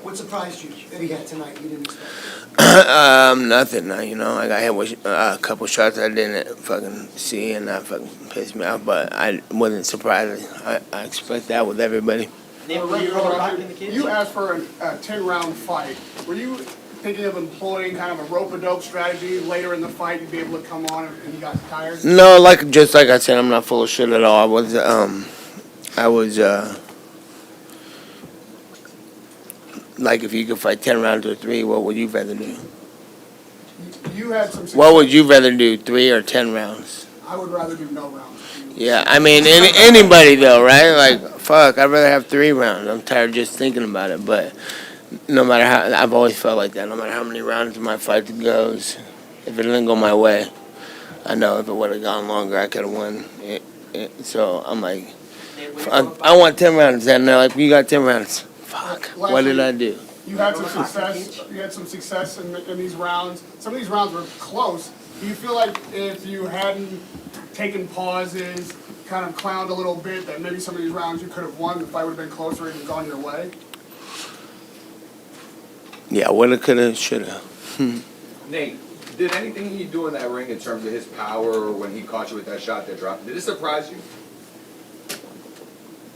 What surprised you that he had tonight you didn't expect? Nothing. You know, I got hit with a couple shots I didn't fucking see, and that fucking pissed me off. But I wasn't surprised. I expect that with everybody. You asked for a 10-round fight. Were you thinking of employing kind of a rope-a-dope strategy later in the fight? You'd be able to come on and you got tired? No, just like I said, I'm not full of shit at all. I was like, if you could fight 10 rounds or 3, what would you rather do? You had some success. What would you rather do, 3 or 10 rounds? I would rather do no rounds. Yeah, I mean, anybody though, right? Like, fuck, I'd rather have 3 rounds. I'm tired just thinking about it, but no matter how, I've always felt like that. No matter how many rounds my fight goes, if it didn't go my way, I know if it would have gone longer, I could have won. So I'm like, I want 10 rounds. And they're like, you got 10 rounds. Fuck, what did I do? You had some success. You had some success in these rounds. Some of these rounds were close. Do you feel like if you hadn't taken pauses, kind of clowned a little bit, that maybe some of these rounds you could have won, the fight would have been closer and gone your way? Yeah, woulda, coulda, shoulda. Nate, did anything he do in that ring in terms of his power or when he caught you with that shot that dropped, did it surprise you?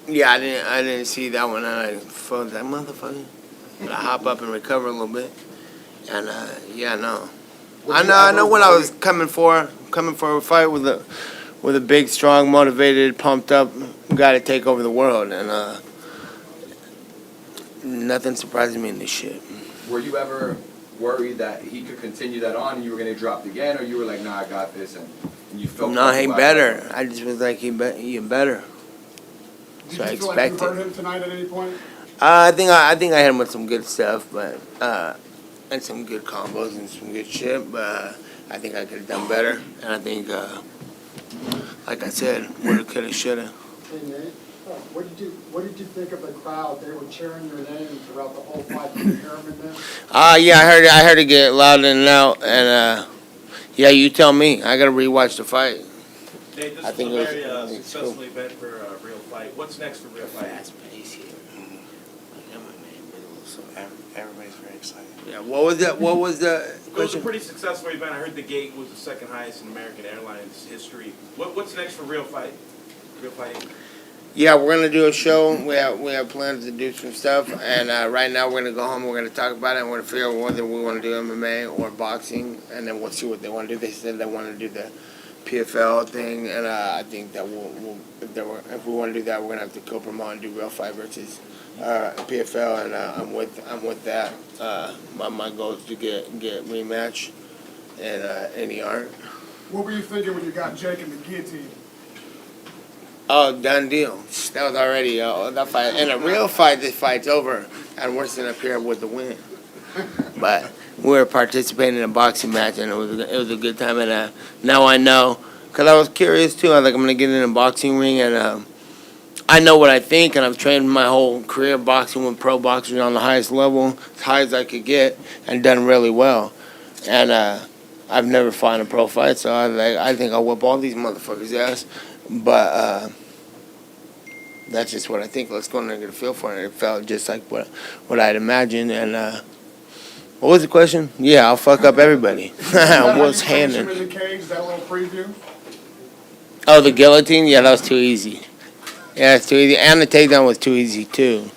Yeah, I didn't see that one. I felt that motherfucker. I hop up and recover a little bit, and yeah, no. I know what I was coming for a fight with a big, strong, motivated, pumped up guy to take over the world, and nothing surprises me in this shit. Were you ever worried that he could continue that on and you were going to drop again, or you were like, nah, I got this, and you felt No, he comfortable better. after? I just was like, he better. Did So I you feel like you expected. hurt him tonight at any point? I think I hit him with some good stuff, but and some good combos and some good shit. But I think I could have done better, and I think, like I said, woulda, coulda, shoulda. Hey Nate, what did you think of the crowd? They were cheering your name throughout the whole fight. Did you hear them in there? Yeah, I heard it get loud in and out, and yeah, you tell me. I gotta rewatch the fight. Nate, this I is think a it very was- successful event for Real Fight. What's next for Real Fight? Fast pace here. Everybody's very excited. Yeah, what was that? What was the It was a question? pretty successful event. I heard the gate was the second highest in American Airlines history. What's next for Real Fight? Real Fight. Yeah, we're gonna do a show. We have plans to do some stuff, and right now we're gonna go home. We're gonna talk about it, and we're gonna figure out whether we want to do MMA or boxing, and then we'll see what they want to do. They said they want to do the PFL thing, and I think that we'll if we want to do that, we're gonna have to co-promote and do Real Fight versus PFL, and I'm with that. My goal is to get rematch, and any art. What were you thinking when you got Jake in the guillotine? Oh, done deal. That was already that fight. In a real fight, this fight's over, and we're sitting up here with the win. But we were participating in a boxing match, and it was a good time. And now I know, because I was curious too. I was like, I'm gonna get in a boxing ring, and I know what I think, and I've trained my whole career boxing with pro boxers on the highest level, as high as I could get, and done really well. And I've never fought in a pro fight, so I think I'll whip all these motherfuckers' ass. But that's just what I think. Let's go in there and get a feel for it. It felt just like what I'd imagined. And what was the question? Yeah, I'll fuck up everybody. What's handing? In the cage, is that a little preview? Oh, the guillotine? Yeah, that was too easy. Yeah, it's too easy. And the takedown was too easy, too.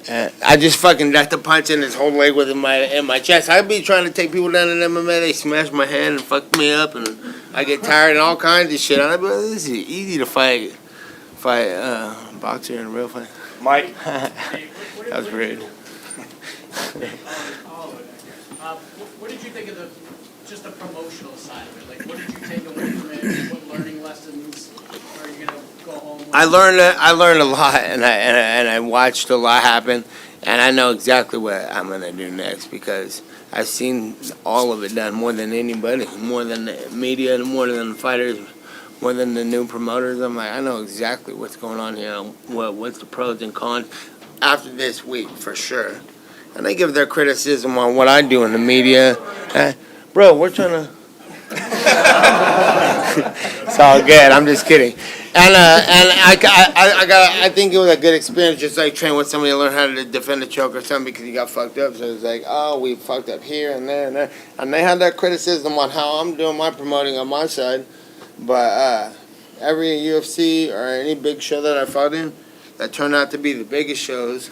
I just fucking ducked a punch in his whole leg with in my chest. I'd be trying to take people down in MMA. They smash my hand and fuck me up, and I get tired and all kinds of shit. I'd be like, this is easy to fight boxer in a real fight. Mike? That was rude. What did you think of just the promotional side of it? Like, what did you take away from it? What learning lessons are you gonna go home with? I learned a lot, and I watched a lot happen, and I know exactly what I'm gonna do next because I've seen all of it done more than anybody, more than the media, more than the fighters, more than the new promoters. I'm like, I know exactly what's going on here, what's the pros and cons after this week for sure. And they give their criticism on what I do in the media. Bro, we're trying to. It's all good. I'm just kidding. I think it was a good experience, just like training with somebody to learn how to defend a choke or something because you got fucked up. So it's like, oh, we fucked up here and there and there, and they had that criticism on how I'm doing my promoting on my side. But every UFC or any big show that I fought in, that turned out to be the biggest shows,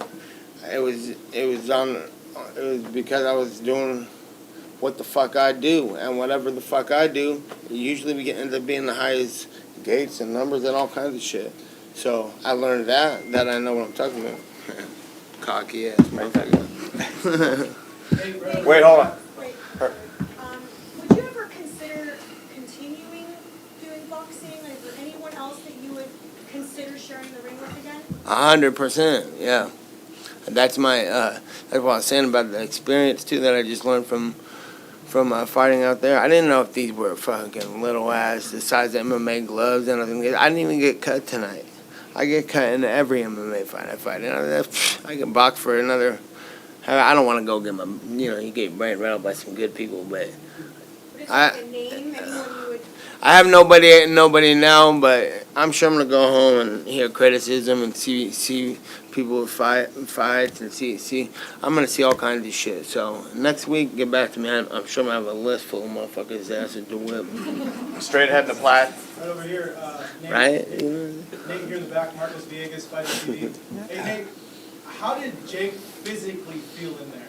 it was because I was doing what the fuck I do, and whatever the fuck I do, usually we end up being the highest gates and numbers and all kinds of shit. So I learned that I know what I'm talking about. Cocky ass motherfucker. Wait, hold on. Wait, would you ever consider continuing doing boxing? Is there anyone else that you would consider sharing the ring with again? 100%, yeah. That's my that's what I was saying about the experience too that I just learned from fighting out there. I didn't know if these were fucking little ass, the size of MMA gloves and everything. I didn't even get cut tonight. I get cut in every MMA fight I fight. And I can box for another. I don't want to go get my, you get brain rattled by some good people, but But is there like a name, anyone you would? I have nobody now, but I'm sure I'm gonna go home and hear criticism and see people fights and see. I'm gonna see all kinds of shit. So next week, get back to me. I'm sure I'm gonna have a list full of motherfuckers' asses to whip. Straight ahead in the plat. Right over here, Nate. Right? Nate here in the back, Marcos Villegas, Fighter TV. Hey Nate, how did Jake physically feel in there?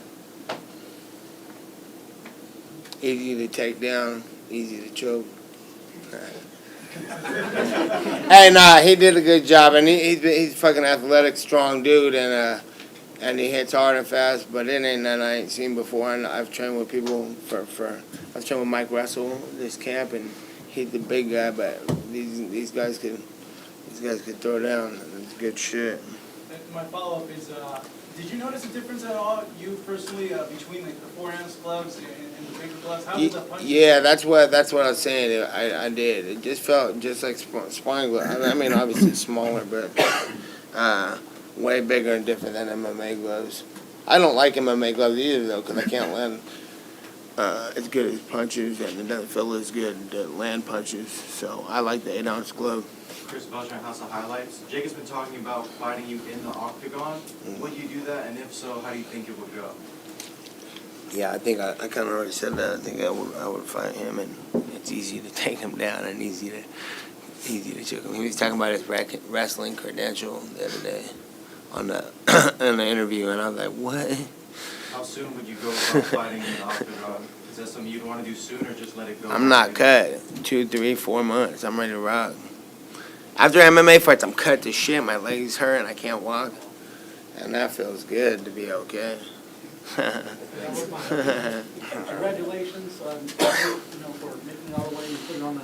Easy to take down, easy to choke. Hey, nah, he did a good job, and he's fucking athletic, strong dude, and he hits hard and fast. But it ain't nothing I ain't seen before. And I've trained with people I've trained with Mike Russell this camp, and he's the big guy. But these guys could throw down. It's good shit. And my follow-up is, did you notice a difference at all, you personally, between like the 4-ounce gloves and the bigger gloves? How did the punch? Yeah, that's what I was saying. I did. It just felt just like spine gloves. I mean, obviously smaller, but way bigger and different than MMA gloves. I don't like MMA gloves either, though, because I can't land as good as punches, and it doesn't feel as good to land punches. So I like the 8-ounce glove. Chris Belcher, House of Highlights. Jake has been talking about fighting you in the octagon. Would you do that? And if so, how do you think it would go? Yeah, I think I kind of already said that. I think I would fight him, and it's easy to take him down and easy to choke him. He was talking about his wrestling credential the other day on the in the interview, and I was like, what? How soon would you go about fighting in the octagon? Is that something you'd want to do soon, or just let it go? I'm not cut. 2, 3, 4 months. I'm ready to rock. After MMA fights, I'm cut to shit. My legs hurt and I can't walk, and that feels good to be okay. Congratulations, for making it all the way and putting on a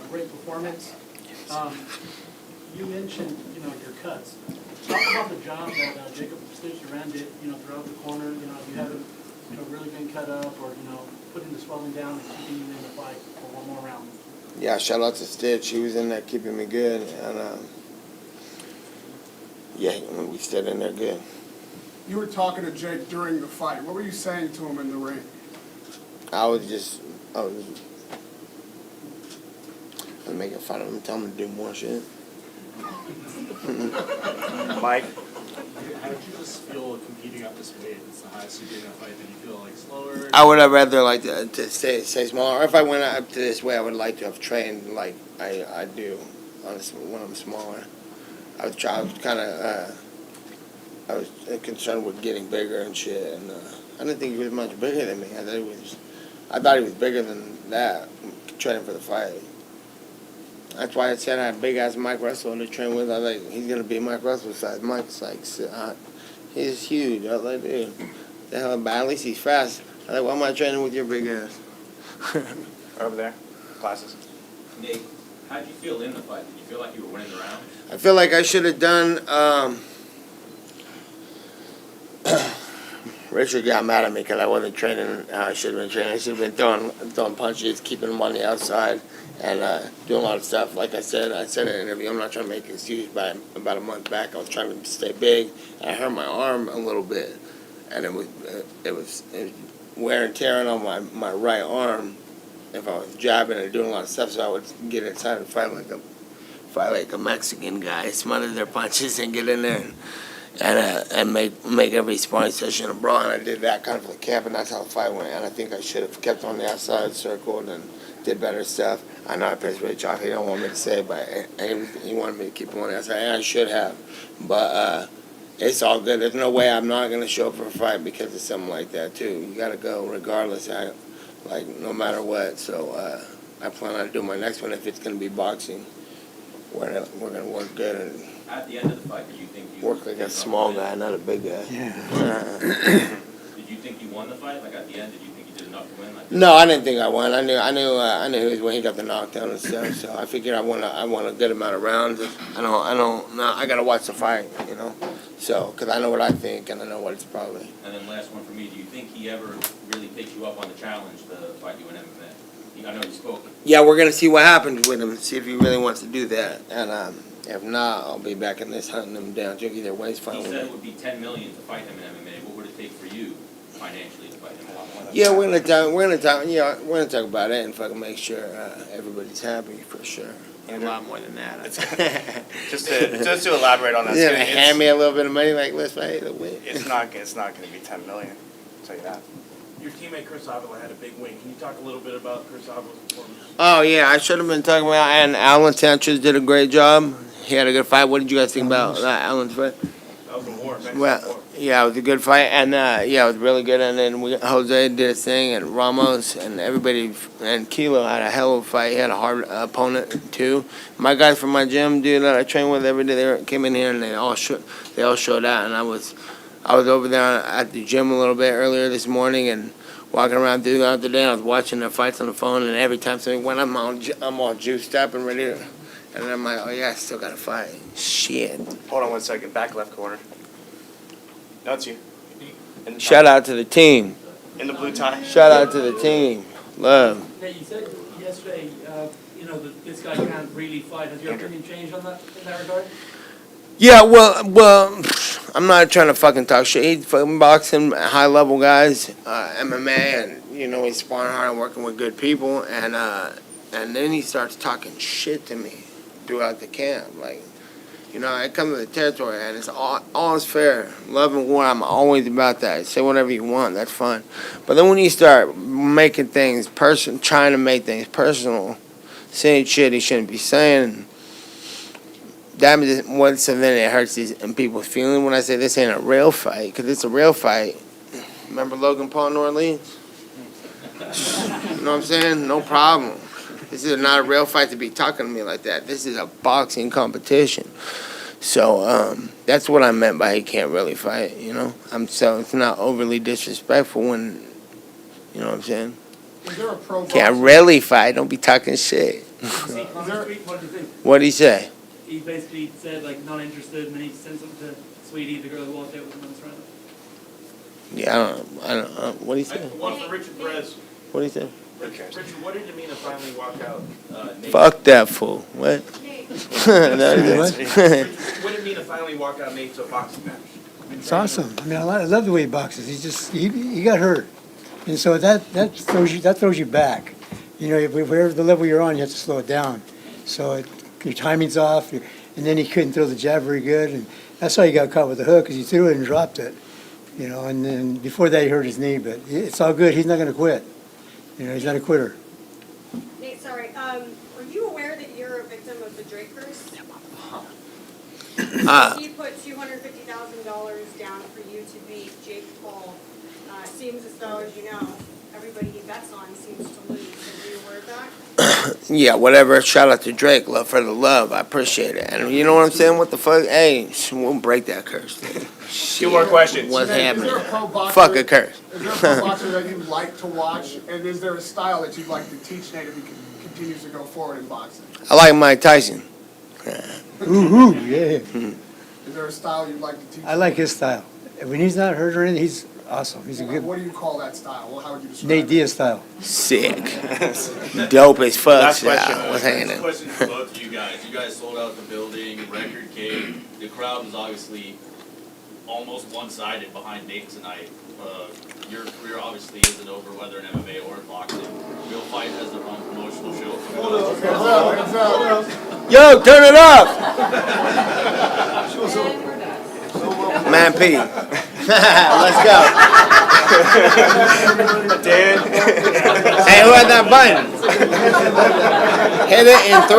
great performance. You mentioned, your cuts. Talk about the job that Jacob Stitch-Duran did, throughout the corner. If you haven't, really been cut up or, putting the swelling down and keeping you in the fight for one more round. Yeah, shout out to Stitch. He was in there keeping me good, and we stayed in there good. You were talking to Jake during the fight. What were you saying to him in the ring? I was making fun of him, telling him to do more shit. Mike? How did you just feel competing at this weight? It's the highest you did in a fight. Did you feel like slower? I would have rather like to stay smaller. Or if I went up to this way, I would like to have trained like I do when I'm smaller. I was concerned with getting bigger and shit, and I didn't think he was much bigger than me. I thought he was bigger than that, training for the fight. That's why I said I had big ass Mike Russell to train with. I was like, he's gonna be Mike Russell size. Mike's like, he's huge. I was like, dude, the hell, but at least he's fast. I was like, why am I training with your big ass? Over there. Classes. Nate, how did you feel in the fight? Did you feel like you were winning the round? I feel like I should have done. Richard got mad at me because I wasn't training how I should have been training. I should have been throwing punches, keeping him on the outside, and doing a lot of stuff. Like I said in an interview, I'm not trying to make an excuse, but about a month back, I was trying to stay big, and I hurt my arm a little bit, and it was wear and tearing on my right arm if I was jabbing and doing a lot of stuff, so I would get inside and fight like a fight like a Mexican guy, smother their punches and get in there and make every sparring session a brawl. And I did that kind of for the camp, and that's how the fight went. And I think I should have kept on the outside, circled, and did better stuff. I know I pissed Rich off. He don't want me to say it, but he wanted me to keep him on the outside, and I should have. But it's all good. There's no way I'm not going to show up for a fight because of something like that, too. You got to go regardless, no matter what. So I plan on doing my next one if it's going to be boxing. We're going to work good and At the end of the fight, did you think you work like a small guy, not a big guy. Did you think you won the fight? Like at the end, did you think you did enough to win? Like, No, I didn't think I won. I knew when he got the knockdown and stuff. So I figured I won a good amount of rounds. I gotta watch the fight, you know. So, cause I know what I think and I know what it's probably. and then last one for me, do you think he ever really picked you up on the challenge to fight you in MMA? I know you spoke. Yeah, we're gonna see what happens with him. See if he really wants to do that. And if not, I'll be back in this hunting him down. Either way, it's fine He with said me. it would be $10 million to fight him in MMA. What would it take for you financially to fight him? Yeah, we're gonna talk about it and fucking make sure everybody's happy for sure. A lot more than that. Just to elaborate on that, Yeah, too, hand me a little bit of money, like let's fight the win. it's not going to be 10 million. I'll tell you that. Your teammate Chris Avila had a big win. Can you talk a little bit about Chris Avila's performance? Oh yeah, I should have been talking about. And Alan Sanchez did a great job. He had a good fight. What did you guys think about Alan's fight? That was a war, man. Well, yeah, it was a good fight, and yeah, it was really good. And then Jose did his thing, and Ramos and everybody, and Kilo had a hell of a fight. He had a hard opponent too. My guys from my gym, dude, that I train with every day, came in here and they all showed out. And I was over there at the gym a little bit earlier this morning and walking around throughout the day. I was watching their fights on the phone, and every time something went, I'm all juiced up and ready to. And I'm like, oh yeah, I still got to fight. Shit. Hold on one second. Back left corner. No, it's you. In the Shout out to the team. In the blue tie. Shout out to the team. Love. Now, you said yesterday, that this guy can't really fight. Has your opinion changed on that, in that regard? Yeah, well, I'm not trying to fucking talk shit. He's fucking boxing, high level guys, MMA, and he's sparring hard and working with good people, and then he starts talking shit to me throughout the camp, like. I come to the territory, and it's all is fair. Love and war, I'm always about that. Say whatever you want, that's fine. But then when you start making things trying to make things personal, saying shit he shouldn't be saying, then it hurts people's feelings when I say this ain't a real fight, because it's a real fight. Remember Logan Paul, New Orleans? You know what I'm saying? No problem. This is not a real fight to be talking to me like that. This is a boxing competition. So that's what I meant by he can't really fight, So it's not overly disrespectful when, you know what I'm saying? Is there a pro Can't boxer? really fight. Don't be talking shit. On the street, what did you think? What'd he say? He basically said, not interested, and then he sent something to Sweetie, the girl who walked out with him on his round. Yeah, I don't know. What'd he say? One for Richard Perez. What'd he say? Richard, what did it mean to finally walk out? Nate? Fuck that fool. What? What did it mean to finally walk out Nate to a boxing match? It's awesome. I mean, I love the way he boxes. He's just he got hurt, and so that throws you back. Wherever the level you're on, you have to slow it down. So your timing's off, and then he couldn't throw the jab very good, and that's why he got caught with the hook, because he threw it and dropped it. And then before that he hurt his knee, but it's all good. He's not going to quit. He's not a quitter. Nate, sorry, are you aware that you're a victim of the Drake curse? He put $250,000 down for you to beat Jake Paul. Seems as though, as you know, everybody he bets on seems to lose. Are you aware of that? Yeah, whatever. Shout out to Drake. Love for the love. I appreciate it. And you know what I'm saying? What the fuck? Hey, we'll break that curse. Two more questions. What's Is happening? there a pro boxer? Fuck a curse. Is there a pro boxer that you'd like to watch, and is there a style that you'd like to teach Nate if he continues to go forward in boxing? I like Mike Tyson. Ooh, yeah. Is there a style you'd like to teach? I like his style. When he's not hurt or anything, he's awesome. He's a good What do you call that style? Well, how would you describe Nate it? Diaz style. Sick. Dope as fuck. Last question. What's hanging? Question for both of you guys. You guys sold out the building, record gate. The crowd was obviously almost one-sided behind Nate tonight. Your career obviously isn't over, whether in MMA or in boxing. Real Fight has their own promotional show. Hold up. Yo, turn it up. Man P. Let's go. Dan. Hey, who had that button? Hit it in 3.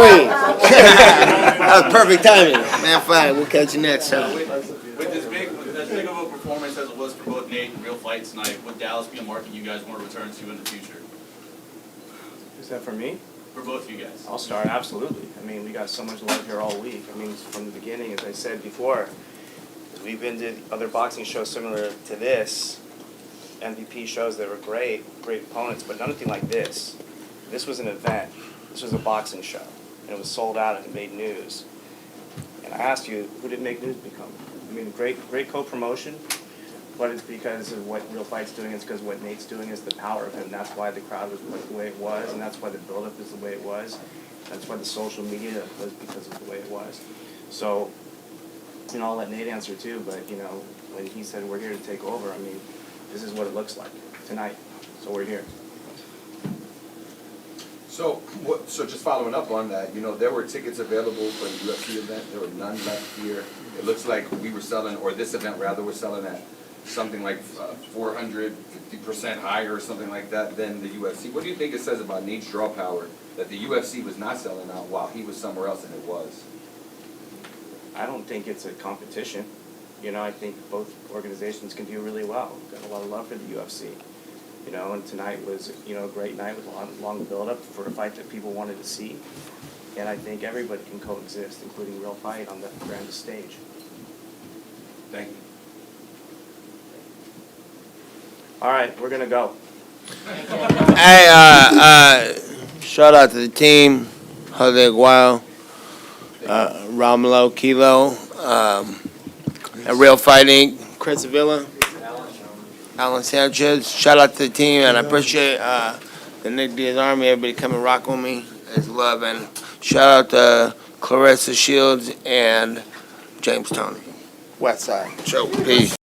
That was perfect timing. Man, fine. We'll catch you next time. With as big of a performance as it was for both Nate and Real Fight tonight, would Dallas be a market you guys want to return to in the future? Is that for me? For both of you guys? I'll start, absolutely. I mean, we got so much love here all week. I mean, from the beginning, as I said before, we've been to other boxing shows similar to this, MVP shows that were great opponents, but nothing like this. This was an event. This was a boxing show, and it was sold out and it made news. And I asked you, who did Make News become? I mean, great co-promotion, but it's because of what Real Fight's doing. It's because what Nate's doing is the power of him. That's why the crowd was the way it was, and that's why the build-up is the way it was. That's why the social media was because of the way it was. So, you know, I'll let Nate answer too, but, you know, when he said we're here to take over, I mean, this is what it looks like tonight. So we're here. So just following up on that, you know, there were tickets available for the UFC event. There were none left here. It looks like we were selling, or this event rather, was selling at something like 450% higher or something like that than the UFC. What do you think it says about Nate's draw power that the UFC was not selling out while he was somewhere else and it was? I don't think it's a competition. You know, I think both organizations can do really well. Got a lot of love for the UFC. You know, and tonight was, you know, a great night with a long build-up for a fight that people wanted to see. And I think everybody can coexist, including Real Fight, on the grandest stage. Thank you. All right, we're going to go. Hey, shout out to the team, Jose Aguayo, Romulo, Kilo, Real Fighting, Chris Avila, Alan Sanchez. Shout out to the team, and I appreciate the Nick Diaz Army, everybody coming rock with me. It's love, and shout out to Clarissa Shields and James Tony. Westside. Show. Peace.